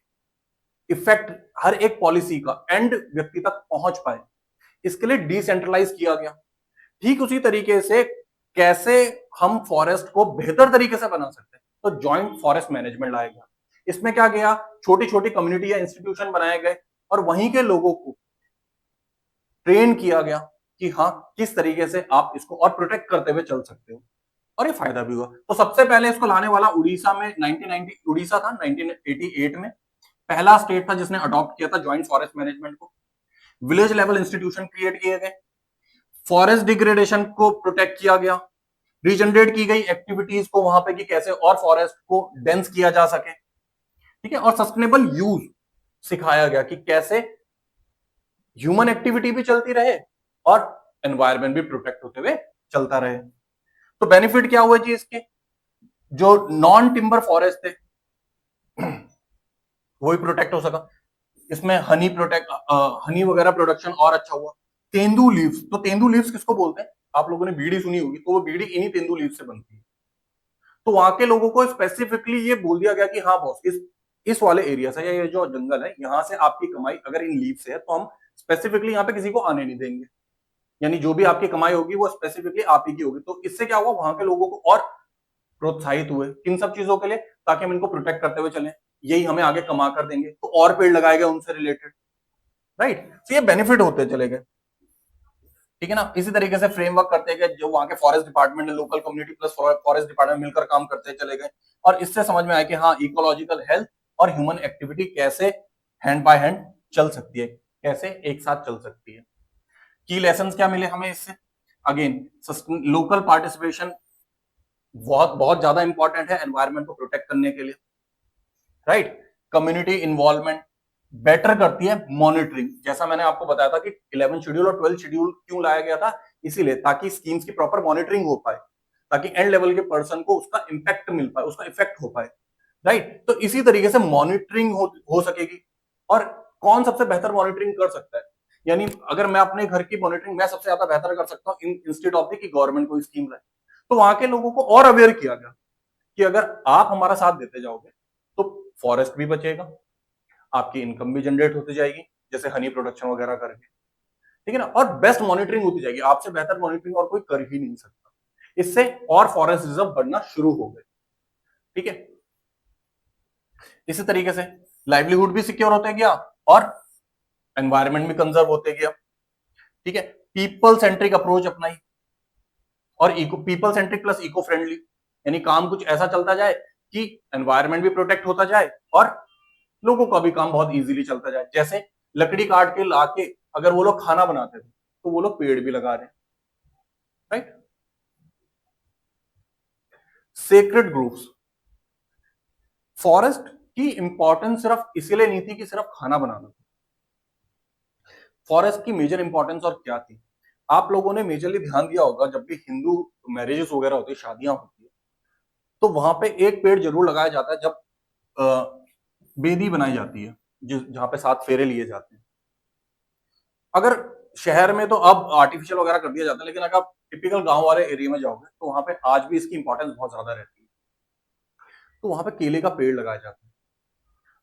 S1: इफेक्ट हर एक पॉलिसी का एंड व्यक्ति तक पहुंच पाए, इसके लिए डिसेंट्रलाइज किया गया। ठीक उसी तरीके से कैसे हम फॉरेस्ट को बेहतर तरीके से बना सकते हैं, तो ज्वाइंट फॉरेस्ट मैनेजमेंट लाया गया। इसमें क्या गया, छोटी छोटी कम्युनिटी या इंस्टीट्यूशन बनाए गए, और वहीं के लोगों को ट्रेन किया गया कि हाँ किस तरीके से आप इसको और प्रोटेक्ट करते हुए चल सकते हो, और ये फायदा भी हुआ। तो सबसे पहले इसको लाने वाला उड़ीसा में 1990 उड़ीसा था, 1988 में पहला स्टेट था जिसने अडॉप्ट किया था ज्वाइंट फॉरेस्ट मैनेजमेंट को। विलेज लेवल इंस्टीट्यूशन क्रिएट किए गए, फॉरेस्ट डिग्रेडेशन को प्रोटेक्ट किया गया, रीजनरेट की गई एक्टिविटीज को वहां पे कि कैसे और फॉरेस्ट को डेंस किया जा सके। ठीक है, और सस्टेनेबल यूज सिखाया गया कि कैसे ह्यूमन एक्टिविटी भी चलती रहे और एनवायरमेंट भी प्रोटेक्ट होते हुए चलता रहे। तो बेनिफिट क्या हुआ जी इसके, जो नॉन टिम्बर फॉरेस्ट थे वो भी प्रोटेक्ट हो सका, इसमें हनी वगैरह प्रोडक्शन और अच्छा हुआ। तेंदू लीव्स, तो तेंदू लीव्स किसको बोलते हैं, आप लोगों ने बीड़ी सुनी होगी, तो वो बीड़ी इन्हीं तेंदू लीव से बनती है। तो वहां के लोगों को स्पेसिफिकली ये बोल दिया गया कि हाँ बॉस, इस वाले एरिया से या ये जो जंगल है यहाँ से आपकी कमाई अगर इन लीव से है, तो हम स्पेसिफिकली यहाँ पे किसी को आने नहीं देंगे, यानी जो भी आपकी कमाई होगी वो स्पेसिफिकली आप ही की होगी। तो इससे क्या हुआ, वहां के लोगों को और प्रोत्साहित हुए किन सब चीजों के लिए, ताकि हम इनको प्रोटेक्ट करते हुए चलें, यही हमें आगे कमा कर देंगे। तो और पेड़ लगाए गए उनसे रिलेटेड, राइट। तो ये बेनिफिट होते चले गए। ठीक है ना, इसी तरीके से फ्रेमवर्क करते गए, जो वहां के forest department, local community plus forest department मिलकर काम करते चले गए, और इससे समझ में आया कि हाँ इकोलॉजिकल हेल्थ और ह्यूमन एक्टिविटी कैसे हैंड बाय हैंड चल सकती है, कैसे एक साथ चल सकती है। की लेसन्स क्या मिले हमें इससे, अगेन लोकल पार्टिसिपेशन बहुत बहुत ज्यादा इंपॉर्टेंट है एनवायरमेंट को प्रोटेक्ट करने के लिए, राइट। कम्युनिटी इन्वॉल्वमेंट, बेटर करती है मॉनिटरिंग। जैसा मैंने आपको बताया था कि 11 शेड्यूल और 12 शेड्यूल क्यों लाया गया था, इसीलिए ताकि स्कीम्स की प्रॉपर मॉनिटरिंग हो पाए, ताकि एंड लेवल के पर्सन को उसका इंपैक्ट मिल पाए, उसका इफेक्ट हो पाए, राइट। तो इसी तरीके से मॉनिटरिंग हो सकेगी। और कौन सबसे बेहतर मॉनिटरिंग कर सकता है, यानी अगर मैं अपने घर की मॉनिटरिंग मैं सबसे ज्यादा बेहतर कर सकता हूँ इंस्टेड ऑफ द कि गवर्नमेंट कोई स्कीम लाए। तो वहां के लोगों को और अवेयर किया गया कि अगर आप हमारा साथ देते जाओगे तो फॉरेस्ट भी बचेगा, आपकी इनकम भी जनरेट होती जाएगी, जैसे हनी प्रोडक्शन वगैरह करके, ठीक है ना, और बेस्ट मॉनिटरिंग होती जाएगी। आपसे बेहतर मॉनिटरिंग और कोई कर ही नहीं सकता। इससे और फॉरेस्ट रिजर्व बढ़ना शुरू हो गए, ठीक है। इसी तरीके से लाइवलीहुड भी सिक्योर होते गया और एनवायरमेंट भी कंजर्व होते गया, ठीक है। पीपल सेंट्रिक अप्रोच अपनाई और eco people centric plus eco friendly, यानी काम कुछ ऐसा चलता जाए कि एनवायरमेंट भी प्रोटेक्ट होता जाए और लोगों का भी काम बहुत इजीली चलता जाए। जैसे लकड़ी काट के लाके अगर वो लोग खाना बनाते थे तो वो लोग पेड़ भी लगा रहे हैं, राइट। सेक्रेड ग्रुप्स, फॉरेस्ट की इंपॉर्टेंस सिर्फ इसीलिए नहीं थी कि सिर्फ खाना बनाना, फॉरेस्ट की मेजर इंपॉर्टेंस और क्या थी। आप लोगों ने मेजरली ध्यान दिया होगा जब भी हिंदू मैरिजेस वगैरह होती है, शादियां होती है, तो वहां पे एक पेड़ जरूर लगाया जाता है जब बेदी बनाई जाती है, जहां पे 7 फेरे लिए जाते हैं। अगर शहर में तो अब आर्टिफिशियल वगैरह कर दिया जाता है, लेकिन अगर आप टिपिकल गांव वाले एरिया में जाओगे तो वहां पे आज भी इसकी इंपॉर्टेंस बहुत ज्यादा रहती है। तो वहां पे केले का पेड़ लगाया जाता है,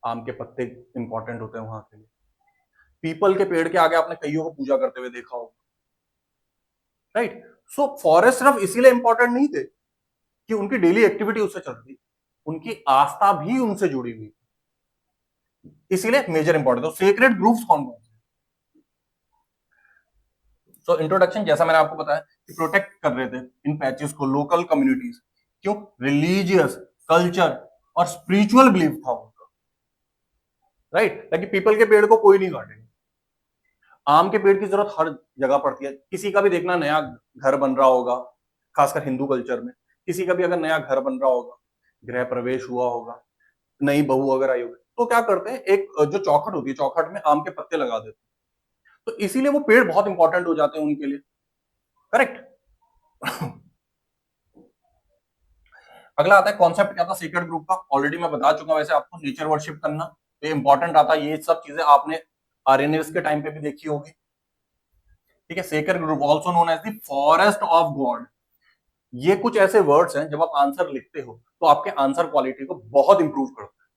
S1: आम के पत्ते इंपॉर्टेंट होते हैं वहां के लिए, पीपल के पेड़ के आगे आपने कईयों को पूजा करते हुए देखा होगा, राइट। सो फॉरेस्ट सिर्फ इसीलिए इंपॉर्टेंट नहीं थे कि उनकी डेली एक्टिविटी उससे चल रही, उनकी आस्था भी उनसे जुड़ी हुई, इसीलिए मेजर इंपॉर्टेंट। तो सेक्रेड ग्रुप्स कौन कौन से। सो इंट्रोडक्शन, जैसा मैंने आपको बताया कि प्रोटेक्ट कर रहे थे इन पैचेस को लोकल कम्युनिटीज, क्यों, रिलीजियस, कल्चर और स्पिरिचुअल बिलीफ था उनका, राइट, ताकि पीपल के पेड़ को कोई नहीं काटेगा। आम के पेड़ की जरूरत हर जगह पड़ती है, किसी का भी देखना नया घर बन रहा होगा, खासकर हिंदू कल्चर में, किसी का भी अगर नया घर बन रहा होगा, गृह प्रवेश हुआ होगा, नई बहू अगर आई होगी, तो क्या करते हैं, एक जो चौखट होती है, चौखट में आम के पत्ते लगा देते हैं। तो इसीलिए वो पेड़ बहुत इंपॉर्टेंट हो जाते हैं उनके लिए, करेक्ट। अगला आता है कॉन्सेप्ट क्या था सीक्रेट ग्रुप का, ऑलरेडी मैं बता चुका हूं, वैसे आपको नेचर वर्शिप करना तो इंपॉर्टेंट आता है, ये सब चीजें आपने आरएनएस के टाइम पे भी देखी होगी, ठीक है। Sacred grove also known as the forest of God, ये कुछ ऐसे वर्ड्स हैं जब आप आंसर लिखते हो तो आपके आंसर क्वालिटी को बहुत इंप्रूव करते हैं।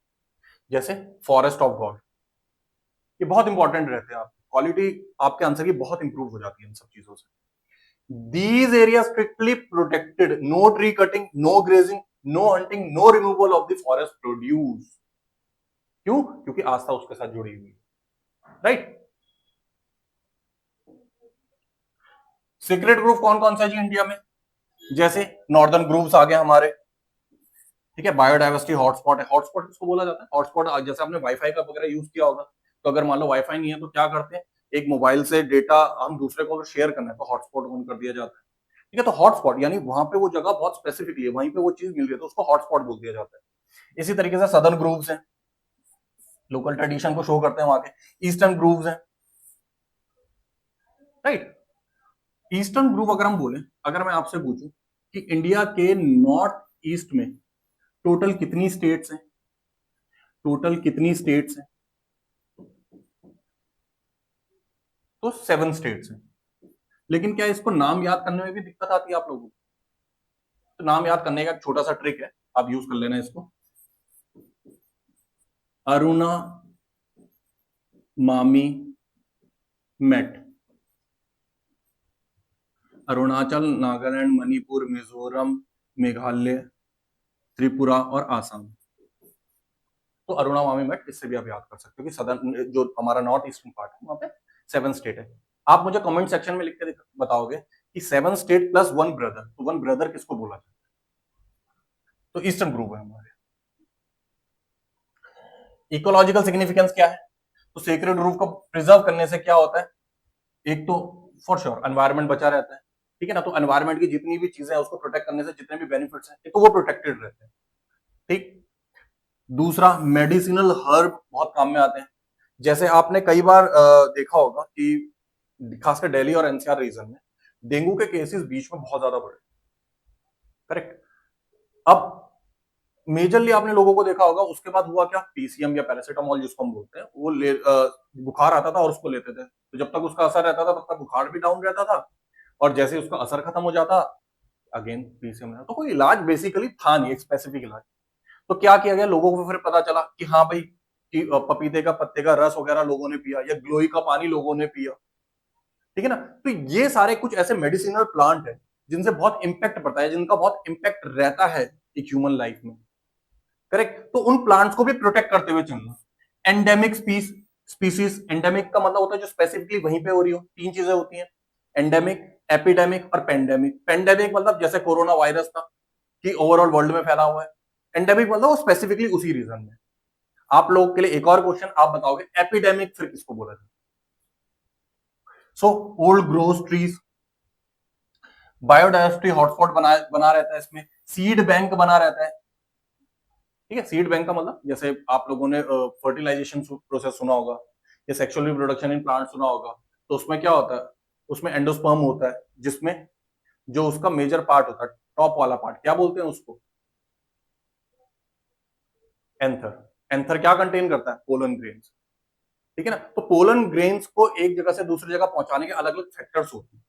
S1: जैसे फॉरेस्ट ऑफ गॉड, ये बहुत इंपॉर्टेंट रहते हैं, आप क्वालिटी आपके आंसर की बहुत इंप्रूव हो जाती है इन सब चीजों से। These areas strictly protected, no tree cutting, no grazing, no hunting, no removal of the forest produce। क्यों, क्योंकि आस्था उसके साथ जुड़ी हुई है, राइट। सीक्रेट ग्रुप कौन कौन सा है जी इंडिया में, जैसे नॉर्दर्न ग्रुप्स आ गए हमारे, ठीक है। बायोडाइवर्सिटी हॉटस्पॉट है, हॉटस्पॉट किसको बोला जाता है, हॉटस्पॉट जैसे आपने वाईफाई का वगैरह यूज किया होगा, तो अगर मान लो वाईफाई नहीं है तो क्या करते हैं, एक मोबाइल से डेटा हम दूसरे को अगर शेयर करना है तो हॉटस्पॉट ऑन कर दिया जाता है, ठीक है। तो हॉटस्पॉट यानी वहां पे वो जगह बहुत स्पेसिफिकली है, वहीं पे वो चीज मिल रही है तो उसको हॉटस्पॉट बोल दिया जाता है। इसी तरीके से सदर्न ग्रुप्स हैं, लोकल ट्रेडिशन को शो करते हैं वहां के, ईस्टर्न ग्रुप्स हैं, राइट। ईस्टर्न ग्रुप अगर हम बोले, अगर मैं आपसे पूछूं कि इंडिया के नॉर्थ ईस्ट में टोटल कितनी स्टेट्स हैं, टोटल कितनी स्टेट्स हैं, तो 7 स्टेट्स हैं। लेकिन क्या इसको नाम याद करने में भी दिक्कत आती है आप लोगों को, तो नाम याद करने का एक छोटा सा ट्रिक है, आप यूज कर लेना इसको। अरुणा मामी मेट, अरुणाचल, नागालैंड, मणिपुर, मिजोरम, मेघालय, त्रिपुरा और आसाम। तो अरुणा मामी मेट, इससे भी आप याद कर सकते हो कि सदर्न जो हमारा नॉर्थ ईस्टर्न पार्ट है वहां पे 7 स्टेट है। आप मुझे कमेंट सेक्शन में लिख के बताओगे कि 7 स्टेट प्लस 1 ब्रदर, तो 1 ब्रदर किसको बोला जाता है, तो ईस्टर्न ग्रुप है हमारे। इकोलॉजिकल सिग्निफिकेंस क्या है, तो सेक्रेड ग्रुप को प्रिजर्व करने से क्या होता है, एक तो फॉर श्योर एनवायरमेंट बचा रहता है, ठीक है ना, तो एनवायरमेंट की जितनी भी चीजें हैं उसको प्रोटेक्ट करने से जितने भी बेनिफिट्स हैं, एक तो वो प्रोटेक्टेड रहते हैं, ठीक। दूसरा, मेडिसिनल हर्ब बहुत काम में आते हैं। जैसे आपने कई बार देखा होगा कि खासकर दिल्ली और एनसीआर रीजन में डेंगू के केसेस बीच में बहुत ज्यादा बढ़े। करेक्ट। अब मेजरली आपने लोगों को देखा होगा, उसके बाद हुआ क्या, पीसीएम या पैरासिटामोल जिसको हम बोलते हैं, वो बुखार आता था और उसको लेते थे, तो जब तक उसका असर रहता था तब तक बुखार भी डाउन रहता था, और जैसे ही उसका असर खत्म हो जाता अगेन पीसीएम। तो कोई इलाज बेसिकली था नहीं, एक स्पेसिफिक इलाज। तो क्या किया गया, लोगों को फिर पता चला कि हाँ भाई, कि पपीते का पत्ते का रस वगैरह लोगों ने पिया, या गिलोय का पानी लोगों ने पिया। ठीक है ना। तो ये सारे कुछ ऐसे मेडिसिनल प्लांट है जिनसे बहुत इंपैक्ट पड़ता है, जिनका बहुत इंपैक्ट रहता है एक ह्यूमन लाइफ में। करेक्ट। तो उन प्लांट्स को भी प्रोटेक्ट करते हुए चलना। एंडेमिक स्पीसीज, एंडेमिक का मतलब होता है जो स्पेसिफिकली वहीं पे हो रही हो। तीन चीजें होती हैं, एंडेमिक, एपिडेमिक और पेंडेमिक। पेंडेमिक मतलब जैसे कोरोना वायरस था कि ओवरऑल वर्ल्ड में फैला हुआ है। एंडेमिक मतलब वो स्पेसिफिकली उसी रीजन में। आप लोगों के लिए एक और क्वेश्चन, आप बताओगे एपिडेमिक फिर किसको बोला जाए? So old growth trees, biodiversity hotspot बना रहता है इसमें, सीड बैंक बना रहता है। ठीक है। सीड बैंक का मतलब जैसे आप लोगों ने फर्टिलाइजेशन प्रोसेस सुना होगा, या सेक्सुअल रिप्रोडक्शन इन प्लांट सुना होगा। तो उसमें क्या होता है, उसमें एंडोस्पर्म होता है, जिसमें जो उसका मेजर पार्ट होता है, टॉप वाला पार्ट, क्या बोलते हैं उसको, एंथर। एंथर क्या कंटेन करता है, पोलन ग्रेन्स। ठीक है ना। तो पोलन ग्रेन्स को एक जगह से दूसरी जगह पहुंचाने के अलग अलग फैक्टर्स होते हैं,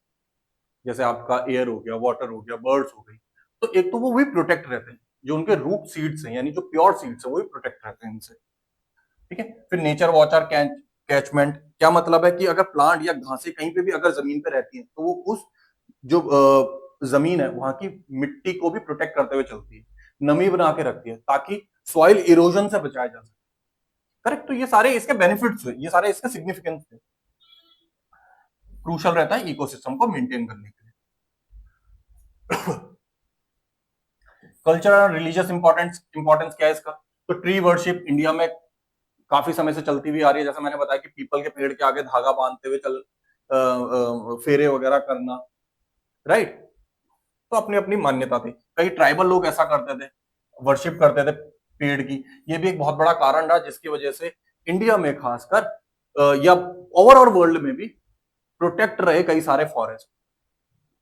S1: जैसे आपका एयर हो गया, वाटर हो गया, बर्ड्स हो गई। तो एक तो वो भी प्रोटेक्ट रहते हैं, जो उनके रूट सीड्स हैं, यानी जो प्योर सीड्स है, वो भी प्रोटेक्ट रहते हैं इनसे। ठीक है। फिर नेचर वॉचर कैचमेंट, क्या मतलब है कि अगर प्लांट या घासें कहीं पे भी अगर जमीन पे रहती हैं, तो वो उस जो जमीन है वहां की मिट्टी को भी प्रोटेक्ट करते हुए चलती है, नमी बना के रखती है, ताकि सॉइल इरोजन से बचाया जा सके। करेक्ट। तो ये सारे इसके बेनिफिट्स है, ये सारे इसके सिग्निफिकेंस है, क्रूशल रहता है इकोसिस्टम को मेंटेन करने के लिए। कल्चरल और रिलीजियस इंपॉर्टेंस क्या है इसका, तो ट्री वर्शिप इंडिया में काफी समय से चलती हुई आ रही है। जैसे मैंने बताया कि पीपल के पेड़ के आगे धागा बांधते हुए फेरे वगैरह करना। राइट। तो अपनी अपनी मान्यता थी, कई ट्राइबल लोग ऐसा करते थे, वर्शिप करते थे पेड़ की। ये भी एक बहुत बड़ा कारण रहा जिसकी वजह से इंडिया में खासकर या ओवरऑल वर्ल्ड में भी प्रोटेक्ट रहे कई सारे फॉरेस्ट।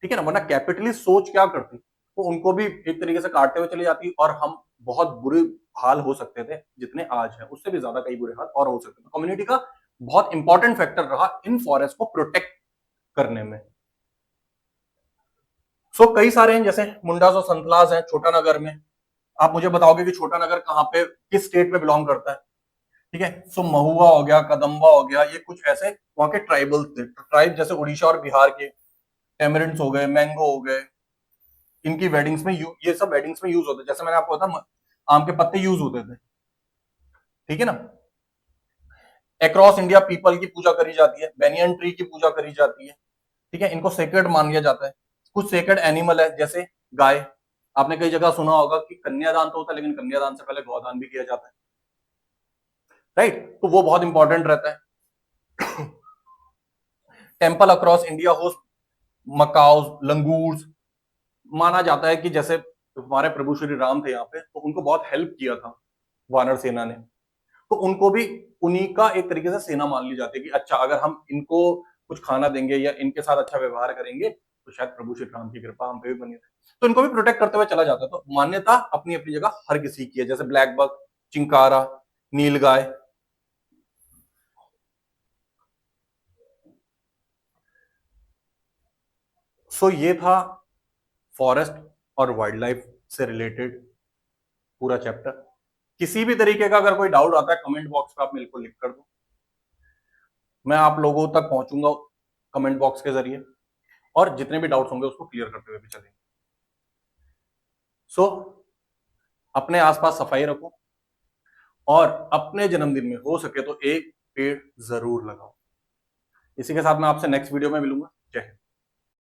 S1: ठीक है ना। वरना कैपिटलिस्ट सोच क्या करती, तो उनको भी एक तरीके से काटते हुए चली जाती, और हम बहुत बुरे हाल हो सकते थे जितने आज है, उससे भी ज्यादा कई बुरे हाल और हो सकते थे। कम्युनिटी का बहुत इंपॉर्टेंट फैक्टर रहा इन फॉरेस्ट को प्रोटेक्ट करने में। सो कई सारे हैं, जैसे मुंडास और संतलास हैं छोटा नगर में। आप मुझे बताओगे कि छोटा नगर कहाँ पे, किस स्टेट में बिलोंग करता है? ठीक है। सो महुआ हो गया, कदम्बा हो गया, ये कुछ ऐसे वहां के ट्राइबल थे, ट्राइब जैसे उड़ीसा और बिहार के। टेमरिंड्स हो गए, मैंगो हो गए, इनकी वेडिंग्स में ये सब वेडिंग्स में यूज होते हैं। जैसे मैंने आपको बताया आम के पत्ते यूज होते थे। ठीक है ना। अक्रॉस इंडिया पीपल की पूजा करी जाती है, बेनियन ट्री की पूजा करी जाती है। ठीक है। इनको सेक्रेड मान लिया जाता है। कुछ सेक्रेड एनिमल है, जैसे गाय। आपने कई जगह सुना होगा कि कन्यादान तो होता है, लेकिन कन्यादान से पहले गौदान भी किया जाता है। राइट। तो वो बहुत इंपॉर्टेंट रहता है। Temple across India host macaws, langurs. माना जाता है कि जैसे हमारे प्रभु श्री राम थे यहाँ पे, तो उनको बहुत हेल्प किया था वानर सेना ने। तो उनको भी उन्हीं का एक तरीके से सेना मान ली जाती है कि अच्छा, अगर हम इनको कुछ खाना देंगे या इनके साथ अच्छा व्यवहार करेंगे, तो शायद प्रभु श्री राम की कृपा हम पे भी बनी रहे। तो इनको भी प्रोटेक्ट करते हुए चला जाता है। तो मान्यता अपनी अपनी जगह हर किसी की है, जैसे ब्लैक बक, चिंकारा, नीलगाय। सो ये था फॉरेस्ट और वाइल्ड लाइफ से रिलेटेड पूरा चैप्टर। किसी भी तरीके का अगर कोई डाउट आता है, कमेंट बॉक्स पे आप मेरे को लिख कर दो, मैं आप लोगों तक पहुंचूंगा कमेंट बॉक्स के जरिए, और जितने भी डाउट्स होंगे उसको क्लियर करते हुए भी चलेंगे। सो अपने आसपास सफाई रखो, और अपने जन्मदिन में हो सके तो एक पेड़ जरूर लगाओ। इसी के साथ मैं आपसे नेक्स्ट वीडियो में मिलूंगा। जय हिंद।